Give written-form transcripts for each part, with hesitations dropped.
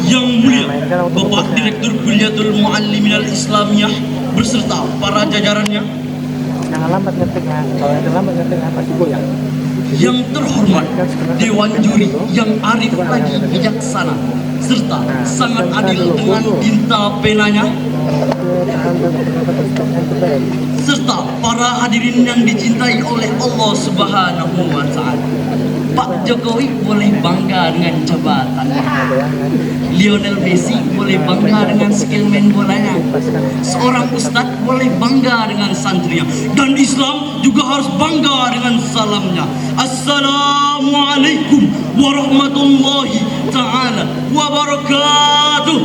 Yang mulia Bapak Direktur Kulliyatul Muallimin Al-Islamiyah beserta para jajarannya. Jangan lambat ngetik ya. Kalau yang lambat ngetik pasti goyang. Yang terhormat Dewan Juri yang arif lagi bijaksana serta sangat adil dengan tinta penanya, serta para hadirin yang dicintai oleh Allah Subhanahu wa Ta'ala. Pak Jokowi boleh bangga dengan jabatannya, Lionel Messi boleh bangga dengan skill main bolanya, seorang ustadz boleh bangga dengan santrinya, dan Islam juga harus bangga dengan salamnya. Assalamualaikum warahmatullahi ta'ala wabarakatuh.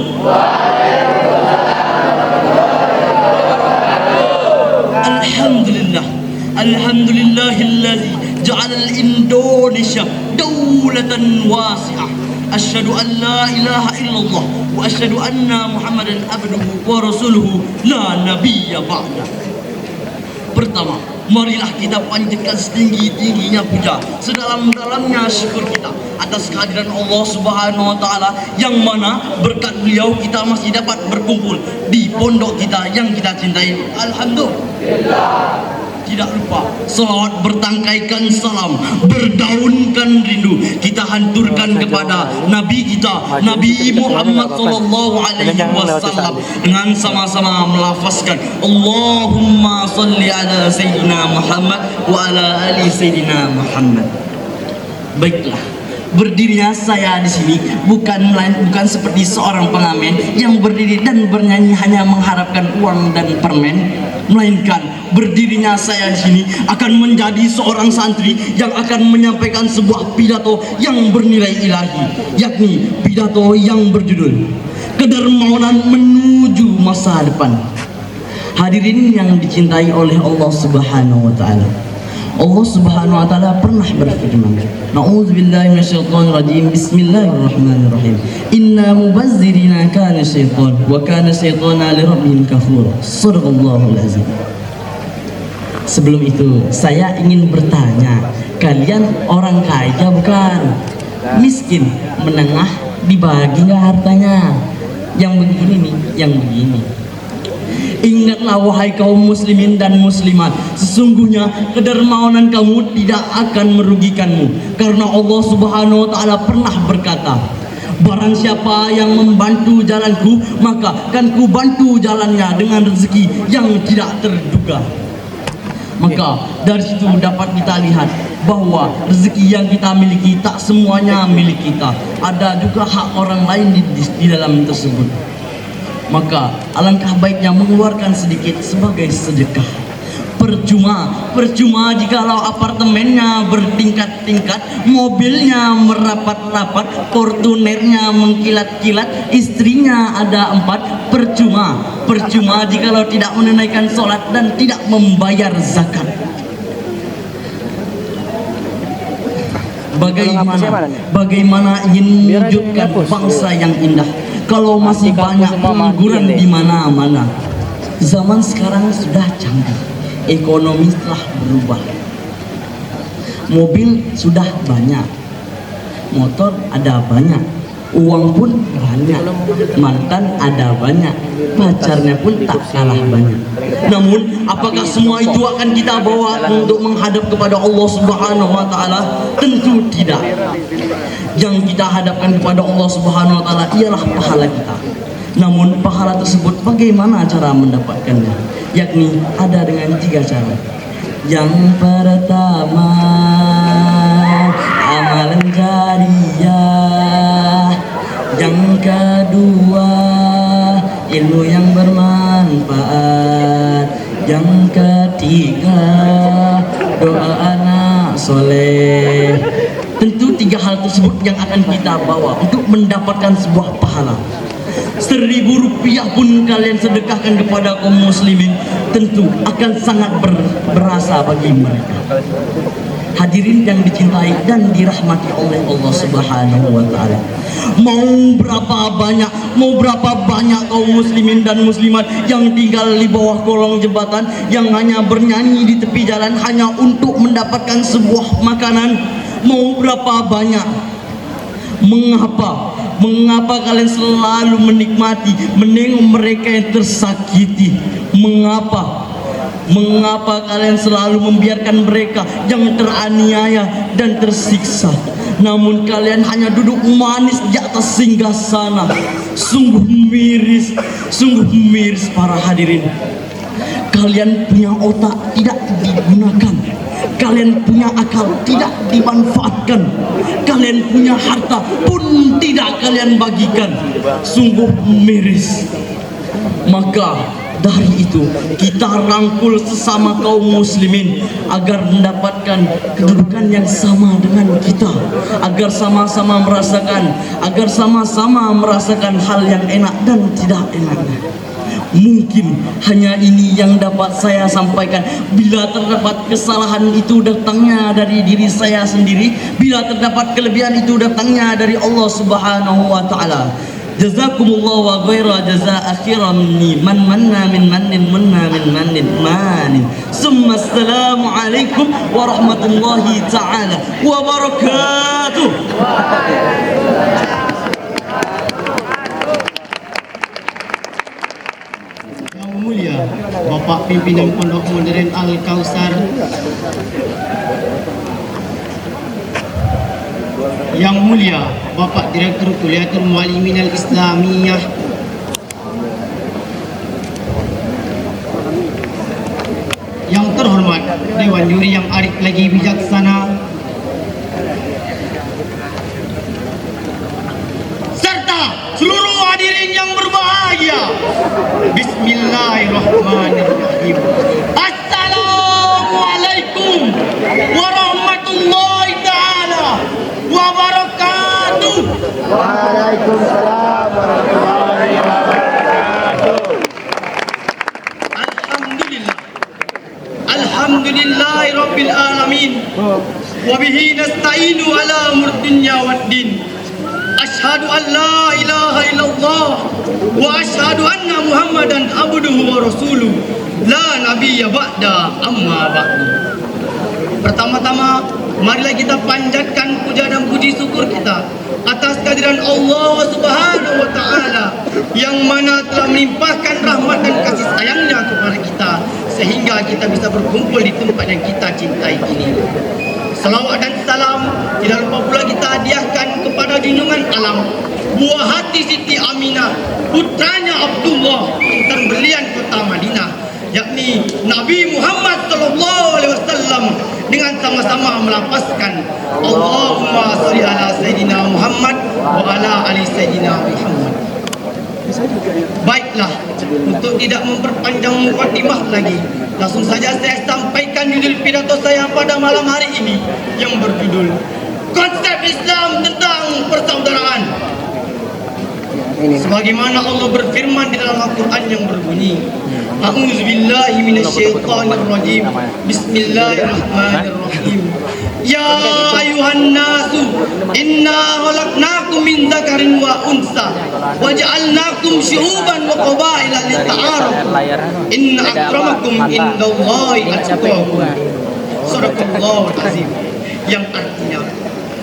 Alhamdulillah, alhamdulillahilladzi ja'ala Indonesia daulatan wasi'ah. Asyhadu an la ilaha illallah wa asyhadu anna Muhammadan abduhu wa rasuluhu la nabiyya ba'da. Pertama, marilah kita panjatkan setinggi-tingginya puja, sedalam-dalamnya syukur kita atas kehadiran Allah Subhanahu wa Ta'ala, yang mana berkat beliau kita masih dapat berkumpul di pondok kita yang kita cintai. Alhamdulillah. Tidak lupa salawat bertangkaikan salam, berdaunkan rindu kita hanturkan kepada Nabi kita, Nabi Muhammad sallallahu alaihi wasallam, dengan sama-sama melafazkan Allahumma salli ala sayyidina Muhammad wa ala ali sayyidina Muhammad. Baiklah, berdirinya saya di sini bukan seperti seorang pengamen yang berdiri dan bernyanyi hanya mengharapkan uang dan permen, melainkan berdirinya saya di sini akan menjadi seorang santri yang akan menyampaikan sebuah pidato yang bernilai ilahi, yakni pidato yang berjudul Kedermawanan Menuju Masa Depan. Hadirin yang dicintai oleh Allah Subhanahu wa Ta'ala, Allah Subhanahu wa Ta'ala pernah berfirman, Na'udzubillahi minasyaitonirrajim, Bismillahirrahmanirrahim, Inna mubazzirina kana syaitan wa kana syaitana lirabbihim kafura. Shadaqallahul azim. Sebelum itu saya ingin bertanya, kalian orang kaya bukan? Miskin, menengah, dibagi nggak hartanya? Yang begini nih, yang begini. Ingatlah wahai kaum muslimin dan muslimat, sesungguhnya kedermawanan kamu tidak akan merugikanmu, karena Allah Subhanahu wa Ta'ala pernah berkata, barang siapa yang membantu jalanku, maka kan ku bantu jalannya dengan rezeki yang tidak terduga. Maka dari situ dapat kita lihat bahwa rezeki yang kita miliki tak semuanya milik kita, ada juga hak orang lain di dalam tersebut. Maka alangkah baiknya mengeluarkan sedikit sebagai sedekah. Percuma jikalau apartemennya bertingkat-tingkat, mobilnya merapat-rapat, Fortunernya mengkilat-kilat, istrinya ada 4. Percuma jikalau tidak menunaikan sholat dan tidak membayar zakat. Bagaimana ingin mewujudkan bangsa yang indah kalau masih banyak pengangguran di mana-mana? Zaman sekarang sudah canggih, ekonomi telah berubah, mobil sudah banyak, motor ada banyak, uang pun banyak, mantan ada banyak, pacarnya pun tak kalah banyak. Namun apakah semua itu akan kita bawa untuk menghadap kepada Allah Subhanahu wa Ta'ala? Tentu tidak. Yang kita hadapkan kepada Allah Subhanahu wa Ta'ala ialah pahala kita. Namun pahala tersebut bagaimana cara mendapatkannya? Yakni ada dengan 3 cara. Yang pertama, amalan jariyah. Yang kedua, ilmu yang bermanfaat. Yang ketiga, doa anak soleh. Tentu 3 hal tersebut yang akan kita bawa untuk mendapatkan sebuah pahala. 1.000 rupiah pun kalian sedekahkan kepada kaum muslimin, tentu akan sangat berasa bagi mereka. Hadirin yang dicintai dan dirahmati oleh Allah Subhanahu wa Ta'ala, mau berapa banyak kaum muslimin dan muslimat yang tinggal di bawah kolong jembatan, yang hanya bernyanyi di tepi jalan hanya untuk mendapatkan sebuah makanan? Mau berapa banyak? Mengapa? Mengapa kalian selalu menikmati menengok mereka yang tersakiti? Mengapa? Mengapa kalian selalu membiarkan mereka yang teraniaya dan tersiksa? Namun kalian hanya duduk manis di atas singgasana. Sungguh miris para hadirin. Kalian punya otak tidak digunakan. Kalian punya akal tidak dimanfaatkan. Kalian punya harta pun tidak kalian bagikan. Sungguh miris. Maka dari itu kita rangkul sesama kaum muslimin agar mendapatkan kedudukan yang sama dengan kita, agar sama-sama merasakan hal yang enak dan tidak enaknya. Mungkin hanya ini yang dapat saya sampaikan. Bila terdapat kesalahan itu datangnya dari diri saya sendiri, bila terdapat kelebihan itu datangnya dari Allah Subhanahu wa taala. Jazakumullah wa ghaira jazaa akhiran minni man manna min mannin munna min mannin manin. Summa assalamu alaikum warahmatullahi taala wabarakatuh. Yang mulia Bapak Pimpinan Pondok Modern Al-Kausar, Yang mulia Bapak Direktur Kuliatul Muallimin Al-Islamiyah, yang terhormat Dewan Juri yang arif lagi bijaksana, serta seluruh hadirin yang berbahagia. Bismillahirrahmanirrahim. Assalamualaikum warahmatullahi taala wabarakatuh. Waalaikumsalam warahmatullahi wabarakatuh. Alhamdulillah. Alhamdulillahi rabbil alamin. Wa bihi nasta'inu ala umur dunya waddin. Asyhadu an la ilaha illallah wa asyhadu anna Muhammadan abduhu wa rasuluh. La nabiyya ba'da amma ba'du. Pertama-tama, marilah kita panjatkan puja dan puji syukur kita atas kehadiran Allah Subhanahu wa taala yang mana telah melimpahkan rahmat dan kasih sayangnya kepada kita sehingga kita bisa berkumpul di tempat yang kita cintai ini. Salawat dan salam tidak lupa pula kita hadiahkan kepada junjungan alam, buah hati Siti Aminah, putranya Abdullah, intan berlian kota Madinah, yakni Nabi Muhammad SAW, dengan sama-sama melapaskan Allahumma sholli ala Sayyidina Muhammad wa ala ali Sayyidina Muhammad. Baiklah, untuk tidak memperpanjang mukadimah lagi, langsung saja saya sampaikan judul pidato saya pada malam hari ini yang berjudul Konsep Islam tentang Persaudaraan. Sebagaimana Allah berfirman di dalam Al-Quran yang berbunyi, A'udzubillahi minasyaitonirrajim. Bismillahirrahmanirrahim. Ya ayuhan nasu, inna khalaqnakum min dzakarin wa unsa wa ja'alnakum syu'uban wa qabaila lita'arafu. Inna akramakum indallahi atqakum. Shadaqallahul azim. Yang artinya,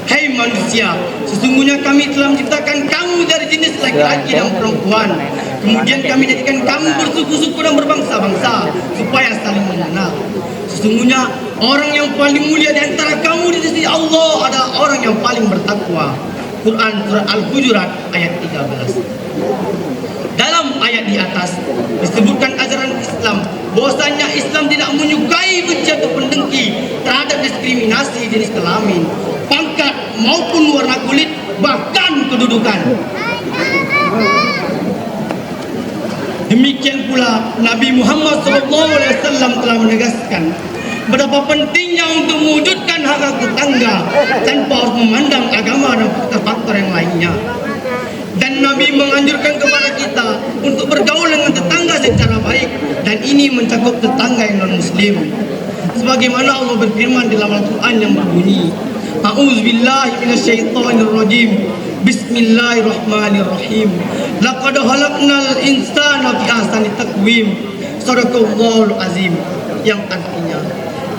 hai manusia, sesungguhnya kami telah menciptakan kamu dari jenis laki-laki dan perempuan. Kemudian kami jadikan kamu bersuku-suku dan berbangsa-bangsa supaya saling mengenal. Sesungguhnya orang yang paling mulia di antara kamu di sisi Allah adalah orang yang paling bertakwa. Quran Surah Al-Hujurat ayat 13. Dalam ayat di atas disebutkan ajaran Islam bahwasanya Islam tidak menyukai benci atau pendengki terhadap diskriminasi jenis kelamin, pangkat maupun warna kulit, bahkan kedudukan. Demikian pula Nabi Muhammad SAW telah menegaskan betapa pentingnya untuk mewujudkan hak tetangga tanpa harus memandang agama dan faktor-faktor yang lainnya. Dan Nabi menganjurkan kepada kita untuk bergaul dengan tetangga secara baik, dan ini mencakup tetangga yang non-muslim. Sebagaimana Allah berfirman di dalam Al-Quran yang berbunyi, A'udzubillahi minasyaitonirrajim. Bismillahirrahmanirrahim. Laqad khalaqnal insana fi ahsani taqwim. Shadaqallahul azim. Yang artinya,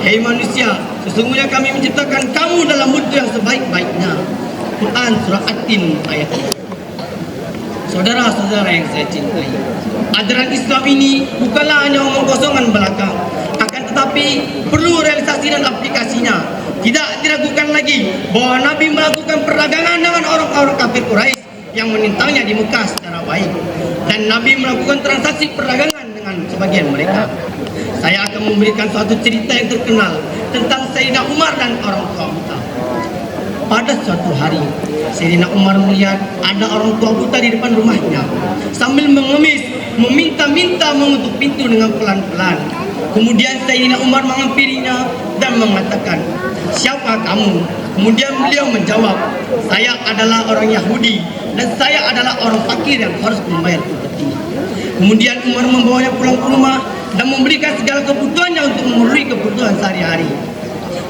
hai manusia, sesungguhnya kami menciptakan kamu dalam mutu yang sebaik-baiknya. Quran surah At-Tin ayat 1. Saudara-saudara yang saya cintai, ajaran Islam ini bukanlah hanya omong kosongan belaka, akan tetapi perlu realisasi dan aplikasinya. Tidak diragukan lagi bahwa Nabi melakukan perdagangan dengan orang-orang kafir Quraisy yang menentangnya di Mekah secara baik, dan Nabi melakukan transaksi perdagangan dengan sebagian mereka. Saya akan memberikan suatu cerita yang terkenal tentang Sayyidina Umar dan orang tua buta. Pada suatu hari, Sayyidina Umar melihat ada orang tua buta di depan rumahnya. Sambil mengemis, meminta-minta mengetuk pintu dengan pelan-pelan. Kemudian Sayyidina Umar menghampirinya dan mengatakan, "Siapa kamu?" Kemudian beliau menjawab, "Saya adalah orang Yahudi dan saya adalah orang fakir yang harus membayar upeti." Kemudian Umar membawanya pulang ke rumah dan memberikan segala kebutuhannya untuk memenuhi kebutuhan sehari-hari.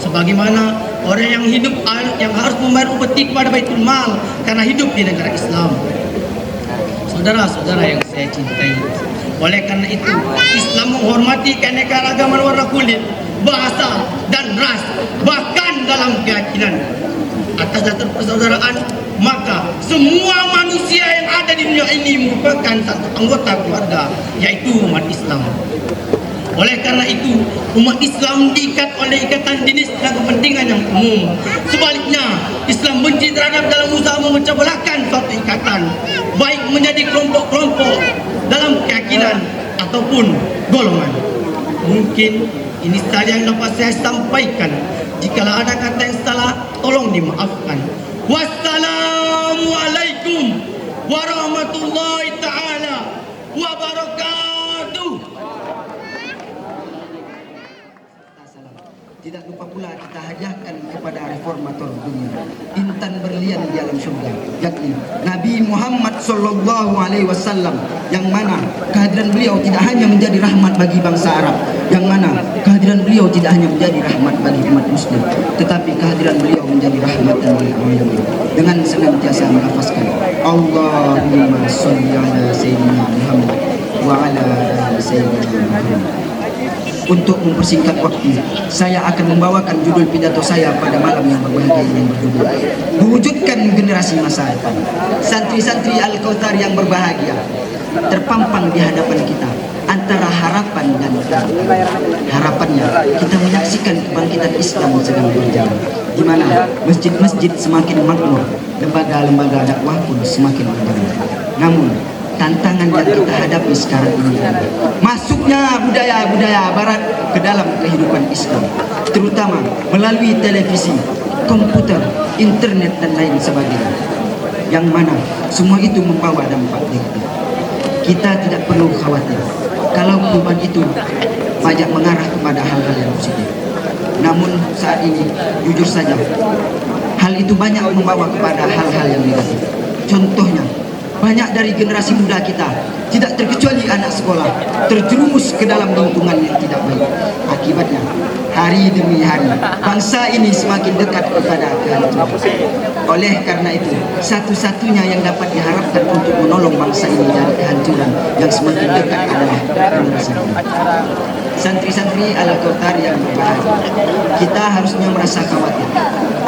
Sebagaimana orang yang hidup yang harus membayar upeti kepada Baitul Mal karena hidup di negara Islam. Saudara-saudara yang saya cintai, oleh karena itu Islam menghormati keanekaragaman warna kulit, bahasa, dan ras, bahkan dalam keyakinan. Atas dasar persaudaraan, maka semua manusia yang ada di dunia ini merupakan satu anggota keluarga, yaitu umat Islam. Oleh karena itu, umat Islam diikat oleh ikatan dinis dan kepentingan yang umum. Sebaliknya, Islam benci terhadap dalam usaha memecah belahkan suatu ikatan, baik menjadi kelompok-kelompok dalam keyakinan ataupun golongan. Mungkin ini saja yang dapat saya sampaikan. Jikalau ada kata yang salah, tolong dimaafkan. Wassalamualaikum warahmatullahi taala wabarakatuh. Tidak lupa pula kita hadiahkan kepada reformator dunia, intan berlian di alam surga, yakni Nabi Muhammad Sallallahu Alaihi Wasallam, yang mana kehadiran beliau tidak hanya menjadi rahmat bagi bangsa Arab, yang mana kehadiran beliau tidak hanya menjadi rahmat bagi umat Muslim, tetapi kehadiran beliau menjadi rahmat bagi orang dunia. Dengan senantiasa melafazkan Allahumma sholli ala Sayyidina Muhammad wa ala ali Sayyidina Muhammad. Untuk mempersingkat waktu, saya akan membawakan judul pidato saya pada malam yang berbahagia ini, yang berjudul Mewujudkan Generasi Masa Depan. Santri-santri Al-Kautsar yang berbahagia, terpampang di hadapan kita antara harapan dan kegagalan. Harapannya, kita menyaksikan kebangkitan Islam sedang berjalan, di mana masjid-masjid semakin makmur, lembaga-lembaga dakwah pun semakin berjalan. Namun, tantangan yang kita hadapi sekarang ini adalah masuknya budaya-budaya barat ke dalam kehidupan Islam, terutama melalui televisi, komputer, internet, dan lain sebagainya, yang mana semua itu membawa dampak negatif. Kita tidak perlu khawatir kalau perubahan itu banyak mengarah kepada hal-hal yang positif. Namun saat ini, jujur saja, hal itu banyak membawa kepada hal-hal yang negatif. Contohnya, banyak dari generasi muda kita, tidak terkecuali anak sekolah, terjerumus ke dalam lingkungan yang tidak baik. Akibatnya, hari demi hari, bangsa ini semakin dekat kepada kehancuran. Oleh karena itu, satu-satunya yang dapat diharapkan untuk menolong bangsa ini dari kehancuran yang semakin dekat adalah generasi muda. Santri-santri Al-Kautsar yang berbahagia, kita harusnya merasa khawatir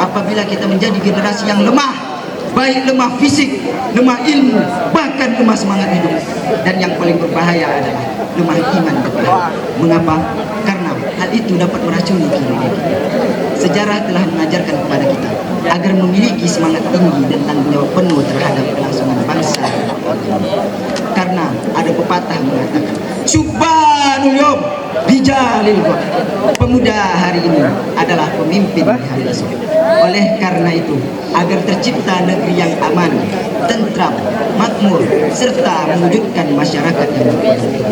apabila kita menjadi generasi yang lemah, baik lemah fisik, lemah ilmu, bahkan lemah semangat hidup. Dan yang paling berbahaya adalah lemah iman kita. Mengapa? Karena hal itu dapat meracuni diri kita. Sejarah telah mengajarkan kepada kita agar memiliki semangat tinggi dan tanggung jawab penuh terhadap kelangsungan bangsa. Karena ada pepatah mengatakan, Subhanul Yom Bijalil Ghad. Pemuda hari ini adalah pemimpin di hari esok. Oleh karena itu, agar tercipta negeri yang aman, tentram, makmur, serta mewujudkan masyarakat yang berkeadilan,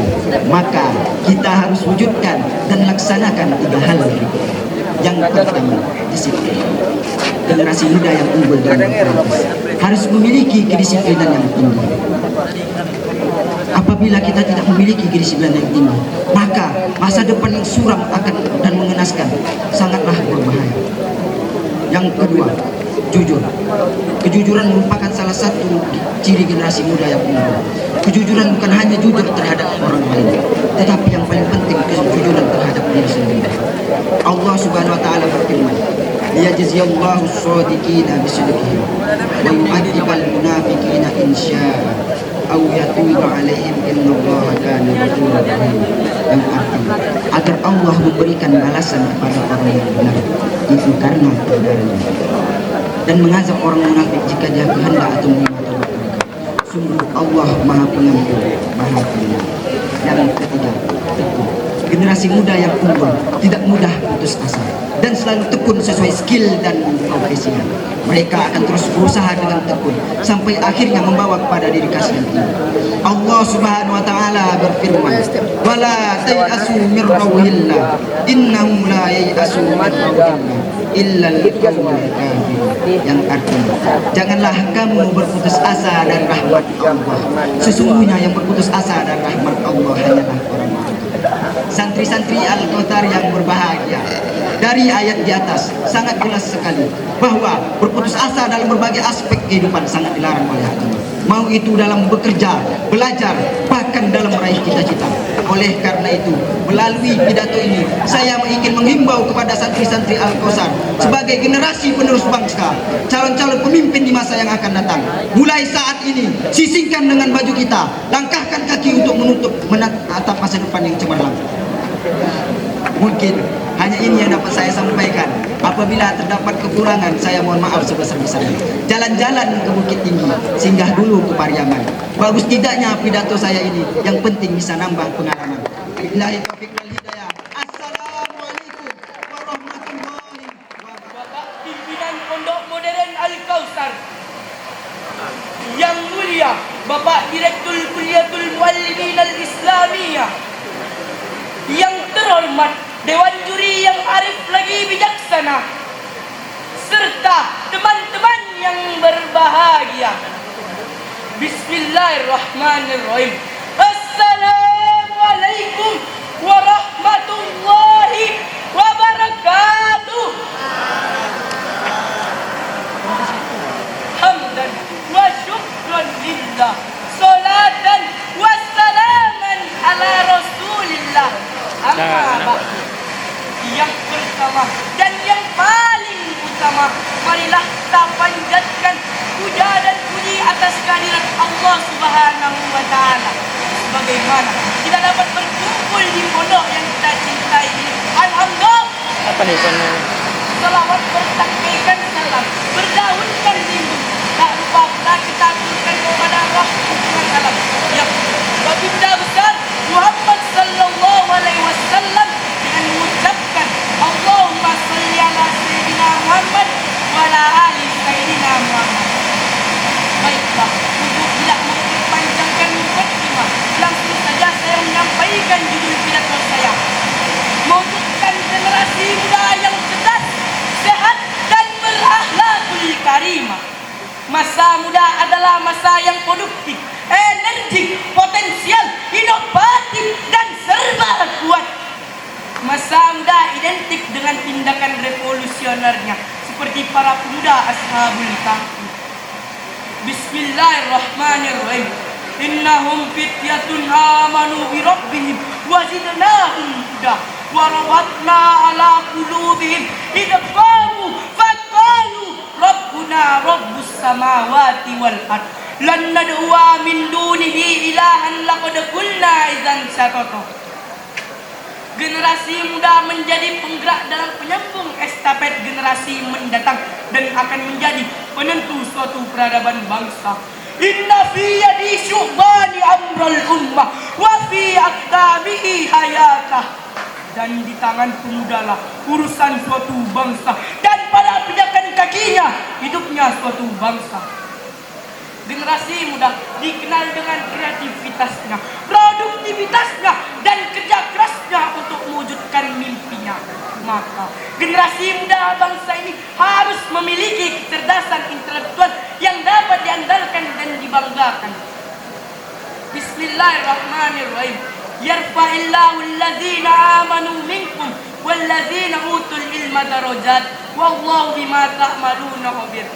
maka kita harus wujudkan dan laksanakan 3 hal berikut. Yang pertama, disiplin. Generasi muda yang unggul dan berprestasi harus memiliki kedisiplinan yang tinggi. Apabila kita tidak memiliki kedisiplinan yang tinggi, maka masa depan yang suram akan dan mengenaskan sangatlah berbahaya. Yang kedua, jujur. Kejujuran merupakan salah satu ciri generasi muda yang unggul. Kejujuran bukan hanya jujur terhadap orang lain, tetapi yang paling penting kejujuran terhadap diri sendiri. Allah Subhanahu wa taala berfirman, liyajziyallahu as-shadiqina bisidqihim wa yu'adzibal munafiqina in syaa'a aw yatuba 'alaihim innallaha kana ghafurur rahim. Yang artinya agar Allah memberikan balasan kepada orang yang benar itu karena kebenarannya, dan mengazab orang munafik jika dia kehendak atau menerima taubat mereka. Sungguh Allah Maha Pengampun, Maha Penyayang. Yang ketiga, tekun. Generasi muda yang unggul tidak mudah putus asa dan selalu tekun sesuai skill dan profesinya. Mereka akan terus berusaha dengan tekun sampai akhirnya membawa kepada diri kasihan ini. Allah Subhanahu wa taala berfirman, "Wala tayasu mir rawhillah, innahu la yayasu min rawhillah illa al-qaumul kafirun." Yang artinya, janganlah kamu berputus asa dari rahmat Allah. Sesungguhnya yang berputus asa dari rahmat Allah hanyalah orang-orang. Santri-santri Al-Kautsar yang berbahagia, dari ayat di atas sangat jelas sekali bahwa berputus asa dalam berbagai aspek kehidupan sangat dilarang oleh agama. Mau itu dalam bekerja, belajar, bahkan dalam meraih cita-cita. Oleh karena itu, melalui pidato ini saya ingin menghimbau kepada santri-santri Al-Kautsar sebagai generasi penerus bangsa, calon-calon pemimpin di masa yang akan datang. Mulai saat ini, sisingkan dengan baju kita, langkahkan kaki untuk menatap masa depan yang cemerlang. Mungkin hanya ini yang dapat saya sampaikan. Apabila terdapat kekurangan, saya mohon maaf sebesar-besarnya. Jalan-jalan ke Bukit Tinggi, singgah dulu ke Pariaman. Bagus tidaknya pidato saya ini, yang penting bisa nambah pengalaman. Billahi taufiq wal hidayah. Assalamualaikum warahmatullahi wabarakatuh. Bapak Pimpinan Pondok Modern Al-Kautsar, Yang Mulia Bapak Direktur Kuliatul Muallimin Al-Islamiyah, yang terhormat Dewan Juri yang arif lagi bijaksana, serta teman-teman yang berbahagia. Bismillahirrahmanirrahim. Assalamualaikum warahmatullahi wabarakatuh. Hamdan wa syukran lillah, salatan wa salaman ala rasulillah. Amma ba'd. Yang pertama dan yang paling utama, marilah kita panjatkan puja dan puji atas kehadirat Allah Subhanahu wa taala. Sebagaimana kita dapat berkumpul di pondok yang kita cintai ini. Alhamdulillah. Apa nih sana? Selawat bertakbirkan salam, berdaunkan rindu. Tak lupa pula kita aturkan kepada rahmat alam yang baginda besar Muhammad sallallahu alaihi wasallam dengan mengucapkan Allahumma shalli ala sayyidina Muhammad wa ala ali sayyidina Muhammad. Baiklah, untuk tidak memperpanjangkan mukadimah, langsung saja saya menyampaikan judul pidato saya. Mewujudkan generasi muda yang cerdas, sehat dan berakhlakul karimah. Masa muda adalah masa yang produktif, energik, potensial, inovatif, dan serba kuat. Masa muda identik dengan tindakan revolusionernya, seperti para pemuda Ashabul Kahfi. Bismillahirrahmanirrahim. Innahum fityatun amanu bi rabbihim wa zidnahum huda wa rabatna ala qulubihim idh qamu faqalu rabbuna rabbus samawati wal ard lan nad'uwa min dunihi ilahan laqad qulna idzan syatata. Generasi muda menjadi penggerak dalam penyambung estafet generasi mendatang dan akan menjadi penentu suatu peradaban bangsa. Inna fi yadi syu'bani amral ummah wa fi aqdamihi hayatah. Dan di tangan pemudalah urusan suatu bangsa, dan pada pijakan kakinya hidupnya suatu bangsa. Generasi muda dikenal dengan kreativitasnya, produktivitasnya, dan kerja kerasnya untuk mewujudkan mimpinya. Maka generasi muda bangsa ini harus memiliki kecerdasan intelektual yang dapat diandalkan dan dibanggakan. Bismillahirrahmanirrahim. Yarfa'illahu alladzina amanu minkum walladzina utul ilma darajat wallahu bima ta'maluna khabir.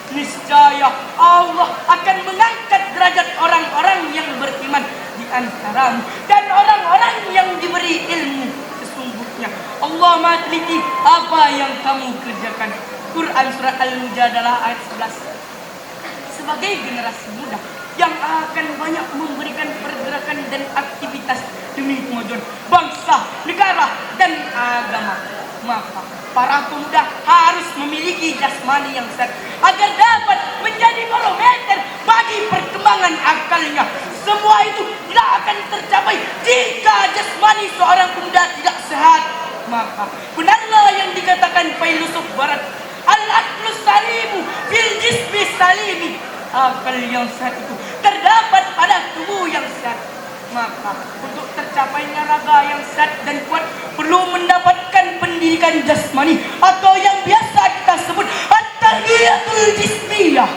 Niscaya Allah akan mengangkat derajat orang-orang yang beriman di antaramu dan orang-orang yang diberi ilmu. Sesungguhnya seterusnya. Allah Maha teliti apa yang kamu kerjakan. Quran Surah Al-Mujadalah ayat 11. Sebagai generasi muda yang akan banyak memberikan pergerakan dan aktivitas demi kemajuan bangsa, negara, dan agama, maka para pemuda harus memiliki jasmani yang sehat agar dapat menjadi barometer bagi perkembangan akalnya. Semua itu tidak akan tercapai jika jasmani seorang pemuda tidak sehat. Maka benarlah yang dikatakan filosof barat, al-aqlu salimu fil jismi salimi. Akal yang sehat itu terdapat pada tubuh yang sehat. Maka untuk tercapainya raga yang sehat dan kuat perlu mendapatkan pendidikan jasmani atau yang biasa kita sebut at-tarbiyatul jismiyah.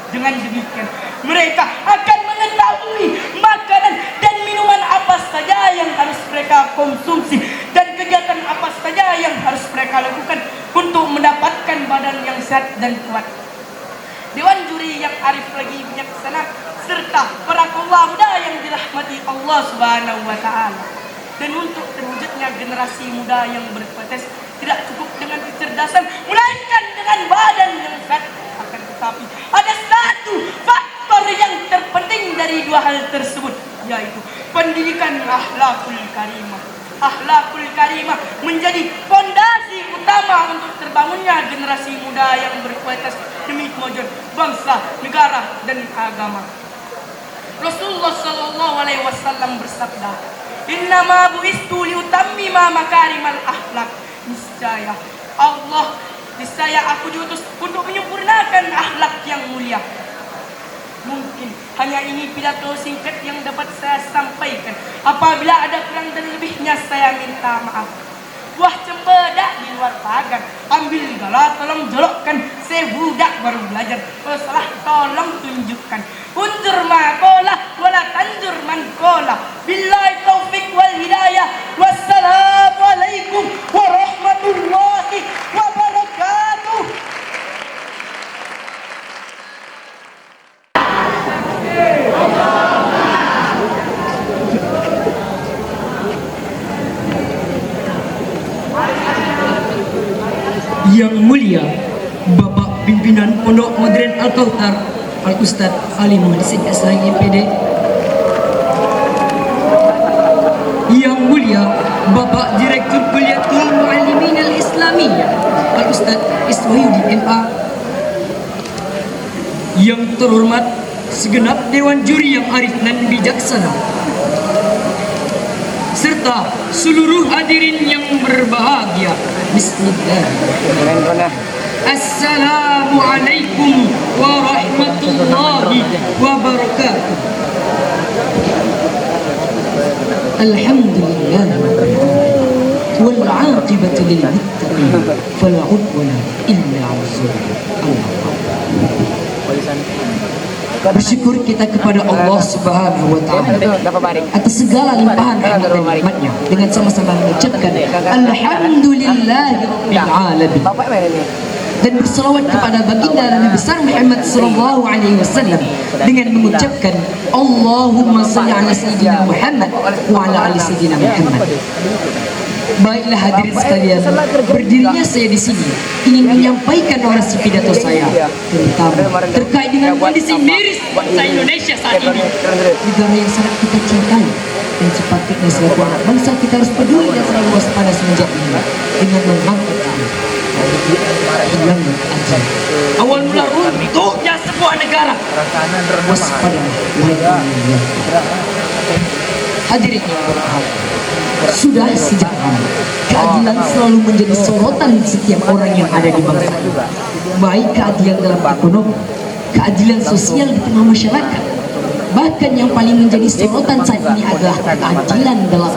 Dengan demikian mereka akan mengetahui makanan dan minuman apa saja yang harus mereka konsumsi dan kegiatan apa saja yang harus mereka lakukan untuk mendapatkan badan yang sehat dan kuat. Dewan juri yang arif lagi bijaksana serta para kaula muda yang dirahmati Allah Subhanahu wa taala. Dan untuk terwujudnya generasi muda yang berkualitas tidak cukup dengan kecerdasan melainkan dengan badan yang sehat. Akan tetapi ada satu faktor yang terpenting dari dua hal tersebut, yaitu pendidikan akhlakul karimah. Akhlakul karimah menjadi fondasi utama untuk terbangunnya generasi muda yang berkualitas demi kemajuan bangsa, negara, dan agama. Rasulullah sallallahu alaihi wasallam bersabda, "Innama bu'istu liutammima makarimal akhlak." Niscaya aku diutus untuk menyempurnakan akhlak yang mulia. Mungkin hanya ini pidato singkat yang dapat saya sampaikan. Apabila ada kurang dan lebihnya saya minta maaf. Buah cempedak di luar pagar, ambil gala tolong jolokkan. Saya budak baru belajar, kalau salah tolong tunjukkan. Unjur makola wala tanjur mankola. Billahi taufik wal hidayah. Wassalamualaikum warahmatullahi wabarakatuh. Yang mulia Bapak Pimpinan Pondok Modern Al-Kautsar Al-Ustaz Ali Muhammad SIMPD. Yang mulia Bapak Direktur Kuliatul Muallimin Al-Islamiyah Al-Ustaz Iswahyudi MA. Yang terhormat segenap Dewan Juri yang arif dan bijaksana, serta seluruh hadirin yang berbahagia. Bismillah. Assalamualaikum warahmatullahi wabarakatuh. Alhamdulillah wal 'aqibatu lil muttaqin fala 'udwana illa 'alal Bersyukur kita kepada Allah Subhanahu wa taala atas segala limpahan rahmat dan nikmatnya dengan sama-sama mengucapkan alhamdulillahirabbil alamin dan berselawat kepada baginda Nabi besar Muhammad sallallahu alaihi wasallam dengan mengucapkan Allahumma shalli ala sayyidina Muhammad wa ala ali sayyidina Muhammad. Baiklah hadirin sekalian, berdirinya saya di sini ingin menyampaikan orasi pidato saya terkait dengan kondisi miris bangsa Indonesia saat ini. Negara yang sangat kita cintai dan sepatutnya selaku anak bangsa kita harus peduli dan selalu waspada semenjak ini dengan mengangkat hilangnya ajal. Awal mula runtuhnya sebuah negara. Waspada wahai hadirin yang berbahagia. Sudah sejak lama keadilan selalu menjadi sorotan setiap orang yang ada di bangsa ini. Baik keadilan dalam ekonomi, keadilan sosial di tengah masyarakat. Bahkan yang paling menjadi sorotan saat ini adalah keadilan dalam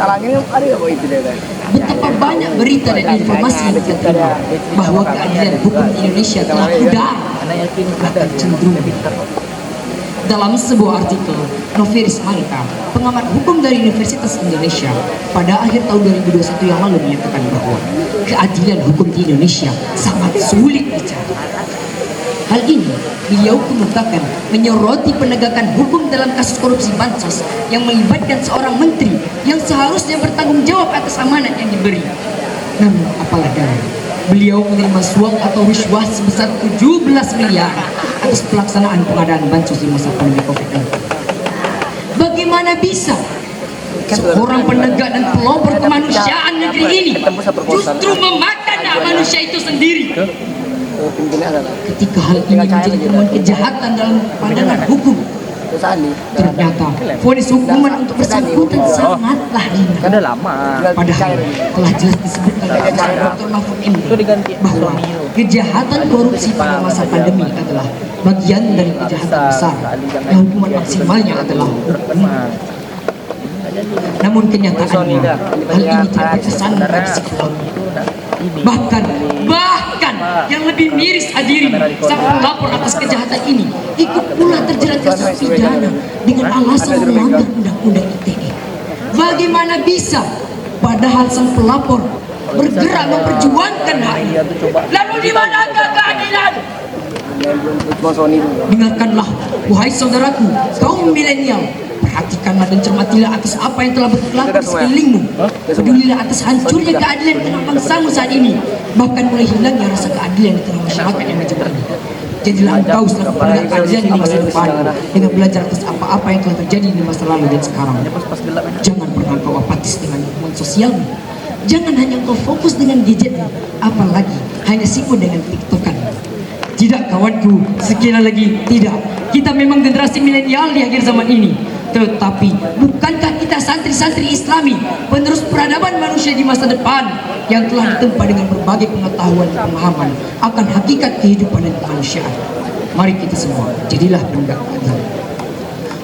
betapa banyak berita dan informasi yang kita terima bahwa keadilan hukum di Indonesia telah pudar bahkan cenderung. Dalam sebuah artikel, Noveris Marita, pengamat hukum dari Universitas Indonesia, pada akhir tahun 2021 yang lalu menyatakan bahwa keadilan hukum di Indonesia sangat sulit dicari. Hal ini beliau kemukakan menyoroti penegakan hukum dalam kasus korupsi bansos yang melibatkan seorang menteri yang seharusnya bertanggung jawab atas amanat yang diberi. Namun apalah daya, beliau menerima suap atau riswah sebesar 17 miliar atas pelaksanaan pengadaan bansos di masa pandemi COVID-19. Bagaimana bisa seorang penegak dan pelopor kemanusiaan negeri ini justru memakan hak manusia itu sendiri? Ketika hal ini menjadi temuan kejahatan dalam pandangan hukum, ternyata vonis hukuman untuk bersangkutan sangatlah ringan. Padahal telah jelas disebutkan oleh Dr. Mahfud MD bahwa kejahatan korupsi pada masa pandemi adalah bagian dari kejahatan besar yang hukuman maksimalnya adalah hukuman. Namun kenyataannya hal ini tidak terkesan bagi psikolog. Bahkan yang lebih miris hadirin, sang pelapor atas kejahatan ini ikut pula terjerat kasus pidana dengan alasan melanggar undang-undang ITE. Bagaimana bisa? Padahal sang pelapor bergerak memperjuangkan haknya. Lalu di manakah keadilan? Dengarkanlah, wahai saudaraku, kaum milenial. Perhatikanlah dan cermatilah atas apa yang telah berlaku di sekelilingmu. Pedulilah atas hancurnya keadilan di tengah bangsamu saat ini. Bahkan mulai hilangnya rasa keadilan di tengah masyarakat yang macam ini. Jadilah engkau selaku penegak keadilan di masa depan dengan belajar atas apa-apa yang telah terjadi di masa lalu dan sekarang. Jangan pernah kau apatis dengan hubungan sosialmu. Jangan hanya kau fokus dengan gadgetmu, apalagi hanya sibuk dengan tiktokan. Tidak kawanku, sekali lagi tidak. Kita memang generasi milenial di akhir zaman ini. Tetapi bukankah kita santri-santri Islami, penerus peradaban manusia di masa depan yang telah ditempa dengan berbagai pengetahuan dan pemahaman akan hakikat kehidupan dan kemanusiaan? Mari kita semua jadilah penegak keadilan.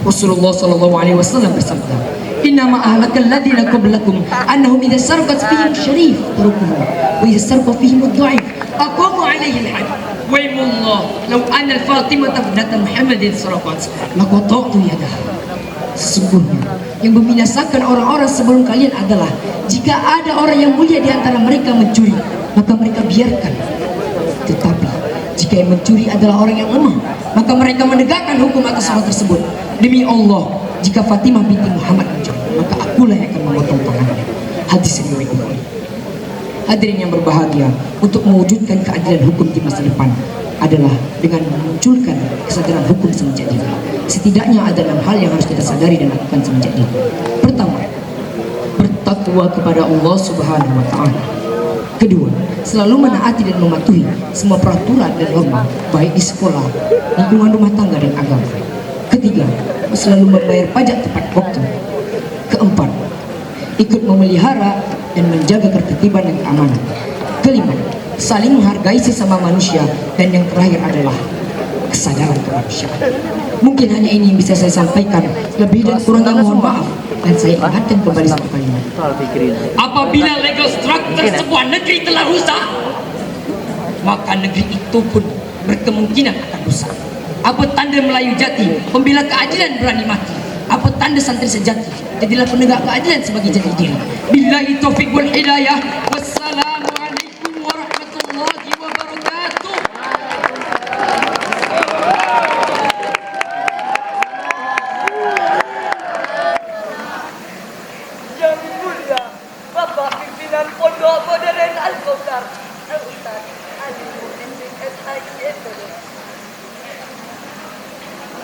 Rasulullah SAW bersabda, "Innama ahlakal ladzina qablakum annahum idza sarqat fihim syarif tarukuhu wa idza sarqa fihim ad-dha'if aqamu 'alaihi al-hadd." Waymullah, law anna Fatimah ibnat Muhammadin sarqat laqata'tu yadaha. Sesungguhnya yang membinasakan orang-orang sebelum kalian adalah jika ada orang yang mulia di antara mereka mencuri, maka mereka biarkan. Tetapi jika yang mencuri adalah orang yang lemah, maka mereka menegakkan hukum atas orang tersebut. Demi Allah, jika Fatimah binti Muhammad mencuri, maka akulah yang akan memotong tangannya. Hadis riwayat Bukhari. Hadirin yang berbahagia, untuk mewujudkan keadilan hukum di masa depan adalah dengan memunculkan kesadaran hukum semenjak dini. Setidaknya ada 6 hal yang harus kita sadari dan lakukan semenjak dini. Pertama, bertakwa kepada Allah Subhanahu wa Ta'ala. Kedua, selalu menaati dan mematuhi semua peraturan dan norma, baik di sekolah, lingkungan rumah tangga dan agama. Ketiga, selalu membayar pajak tepat waktu. Keempat, ikut memelihara dan menjaga ketertiban dan keamanan. Kelima, saling menghargai sesama manusia. Dan yang terakhir adalah kesadaran kemanusiaan. Mungkin hanya ini yang bisa saya sampaikan. Lebih dan kurangnya mohon maaf. Dan saya ingatkan kembali satu kalimat. Apabila legal structure sebuah negeri telah rusak, maka negeri itu pun berkemungkinan akan rusak. Apa tanda Melayu jati? Pembela keadilan berani mati. Apa tanda santri sejati? Jadilah penegak keadilan sebagai jati diri. Billahi taufiq wal hidayah. Wassalamualaikum warahmatullahi wabarakatuh. Yang mulia Bapak Pimpinan Pondok Modern Al-Kautsar Al-Ustaz Ali Muhyiddin SIM.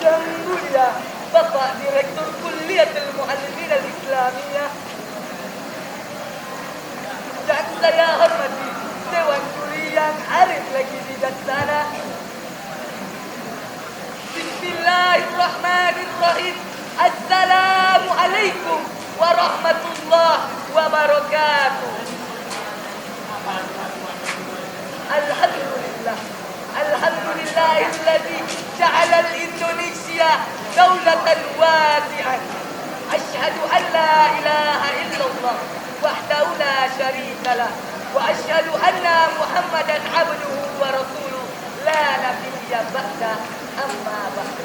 Yang mulia Bapak Direktur Kulliyatul Muallimin Al-Islamiyah, dan saya hormati Dewan Juri yang arif lagi bijaksana. Bismillahirrahmanirrahim. Assalamualaikum warahmatullahi wabarakatuh. Alhamdulillah. Alhamdulillahilladzi ja'ala al-Indonesia daulatan wasi'ah. Asyhadu an la ilaha illallah wahdahu la syarika lah wa asyhadu anna Muhammadan abduhu wa rasuluh la nabiyya ba'da amma ba'du.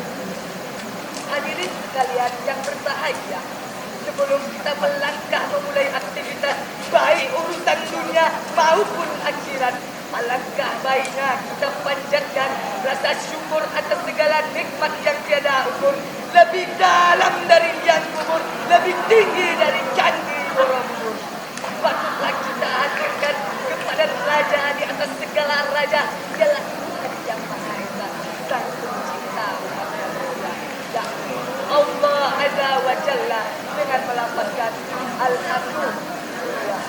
Hadirin sekalian yang berbahagia, sebelum kita melangkah memulai aktivitas baik urusan dunia maupun akhirat, alangkah baiknya kita panjatkan rasa syukur atas segala nikmat yang tiada ukur, lebih dalam dari liang kubur, lebih tinggi dari candi Borobudur. Patutlah kita haturkan Maha Raja, dialah Tuhan yang Maha Esa, Sang Pencipta manusia, yakni Allah Azza wa Jalla, dengan melafazkan Alhamdulillah.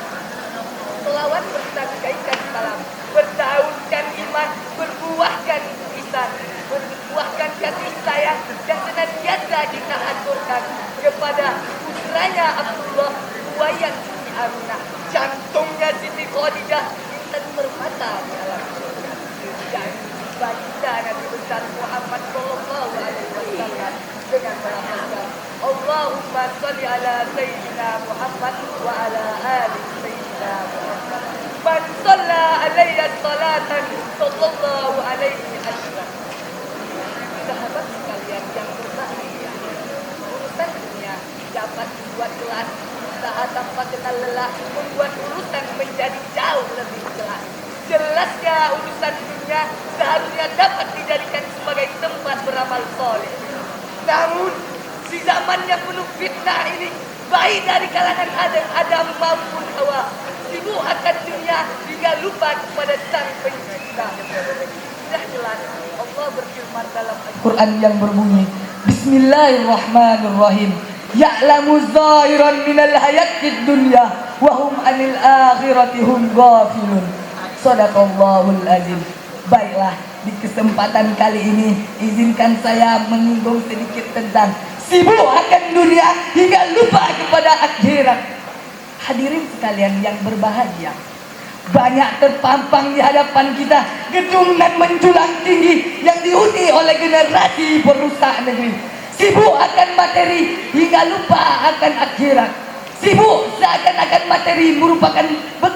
Selawat bersangkaikan salam, berdaunkan iman, berbuahkan ihsan, berbuahkan kasih sayang, dan senantiasa kita aturkan kepada putranya Abdullah Buayan Siti Aminah, jantungnya Siti Khadijah, intan permata di alam surga, dan baginda Nabi besar Muhammad Sallallahu Alaihi Wasallam dengan melafazkan Allahumma sholli ala Sayyidina Muhammad wa ala ali Sayyidina Muhammad. Man shalla alaiya salatan sallallahu alaihi wasallam. Sahabat sekalian yang berbahagia, urusan dunia dapat dibuat jelas saat tanpa kenal lelah, membuat urusan menjadi jauh lebih jelas. Jelasnya urusan dunia seharusnya dapat dijadikan sebagai tempat beramal soleh. Namun di zaman yang penuh fitnah ini, baik dari kalangan Adam maupun Hawa, sibuk akan dunia hingga lupa kepada Sang Pencipta. Sudah jelas Allah berfirman dalam Al-Quran yang berbunyi, Bismillahirrahmanirrahim. Ya'lamu zahiran minal hayatid dunya wa hum anil akhirati hum ghafilun. Shadaqallahul azim. Baiklah, di kesempatan kali ini izinkan saya menyinggung sedikit tentang sibuk akan dunia hingga lupa kepada akhirat. Hadirin sekalian yang berbahagia, banyak terpampang di hadapan kita gedung dan menjulang tinggi yang dihuni oleh generasi perusak negeri. Sibuk akan materi hingga lupa akan akhirat. Sibuk seakan-akan materi merupakan